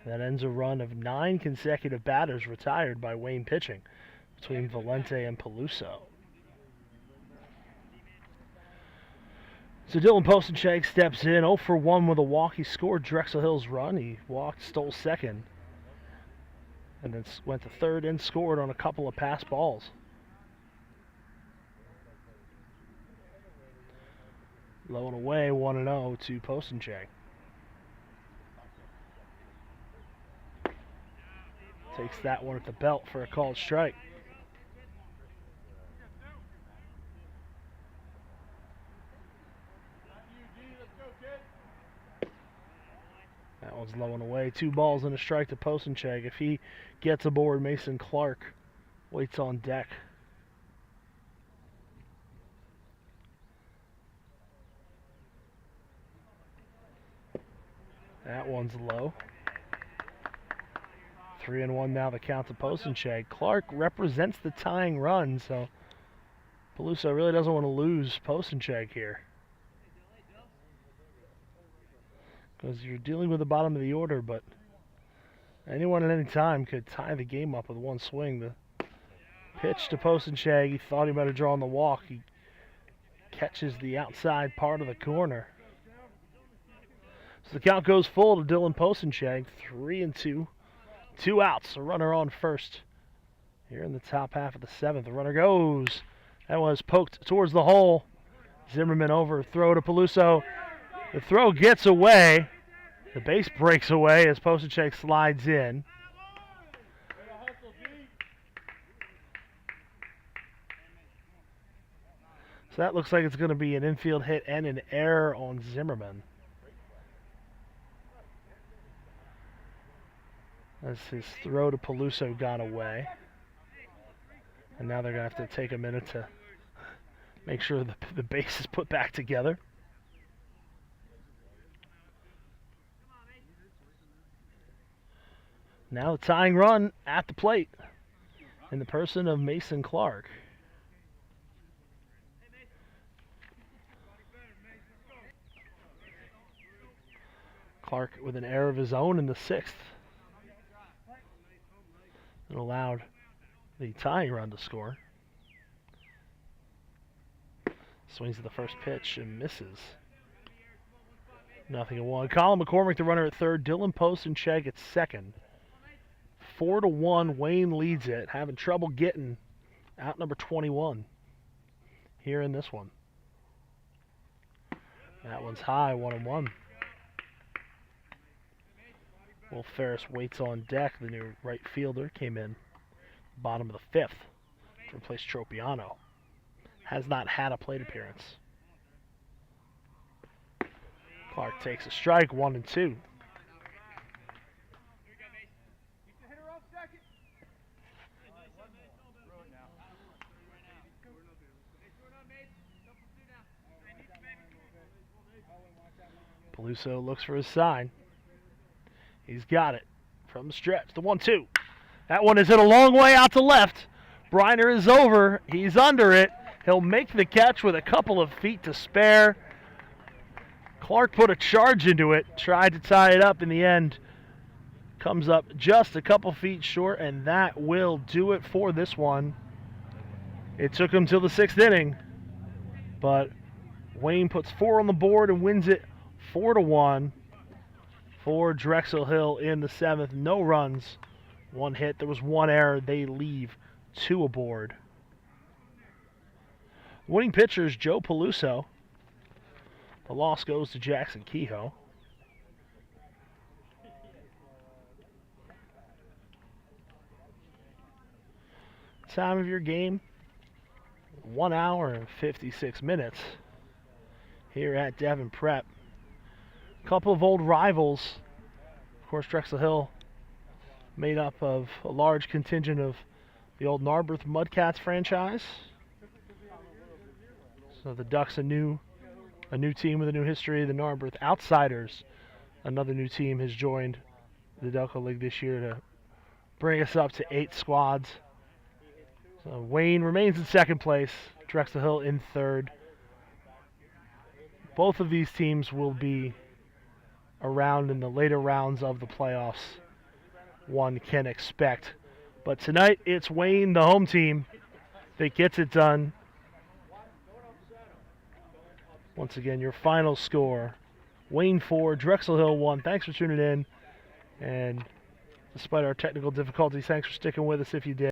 That ends a run of 9 consecutive batters retired by Wayne pitching between Valente and Peluso. So Dylan Postenchak steps in 0 for 1 with a walk. He scored Drexel Hill's run. He walked, stole second, and then went to third and scored on a couple of pass balls. Low and away, 1-0 to Postenchak. Takes that one at the belt for a called strike. That one's low and away. 2 balls and a strike to Postenchak. If he gets aboard, Mason Clark waits on deck. That one's low. 3-1 now, the count to Postenchak. Clark represents the tying run, so Peluso really doesn't want to lose Postenchak here, because you're dealing with the bottom of the order, but anyone at any time could tie the game up with one swing. The pitch to Postenchak, he thought he might have drawn the walk. He catches the outside part of the corner. So the count goes full to Dylan Postenchak, 3-2. 2 outs, a runner on first. Here in the top half of the 7th, the runner goes. That was poked towards the hole. Zimmerman over, throw to Peluso. The throw gets away. The base breaks away as Postenchak slides in. So that looks like it's going to be an infield hit and an error on Zimmerman, as his throw to Peluso got away. And now they're going to have to take a minute to make sure the base is put back together. Now the tying run at the plate in the person of Mason Clark. Clark with an error of his own in the 6th. And allowed the tying run to score. Swings at the first pitch and misses. 0-1. Colin McCormick, the runner at third. Dylan Postenchak at second. 4-1. Wayne leads it. Having trouble getting out number 21 here in this one. That one's high, 1-1. Will Ferris waits on deck. The new right fielder came in bottom of the 5th to replace Tropiano. Has not had a plate appearance. Clark takes a strike, 1-2. Peluso looks for his sign. He's got it from the stretch. The 1-2. That one is hit a long way out to left. Briner is over. He's under it. He'll make the catch with a couple of feet to spare. Clark put a charge into it, tried to tie it up in the end. Comes up just a couple feet short, and that will do it for this one. It took him till the 6th inning, but Wayne puts 4 on the board and wins it 4-1 for Drexel Hill in the 7th. No runs, 1 hit. There was 1 error. They leave 2 aboard. Winning pitcher is Joe Peluso. The loss goes to Jackson Kehoe. Time of your game, 1 hour and 56 minutes here at Devon Prep. A couple of old rivals. Of course, Drexel Hill made up of a large contingent of the old Narberth Mudcats franchise. So the Ducks, a new team with a new history. The Narberth Outsiders, another new team, has joined the Delco League this year to bring us up to 8 squads. So Wayne remains in second place, Drexel Hill in third. Both of these teams will be around in the later rounds of the playoffs, one can expect. But tonight it's Wayne, the home team, that gets it done. Once again, your final score, Wayne 4, Drexel Hill 1. Thanks for tuning in, and despite our technical difficulties, thanks for sticking with us if you did.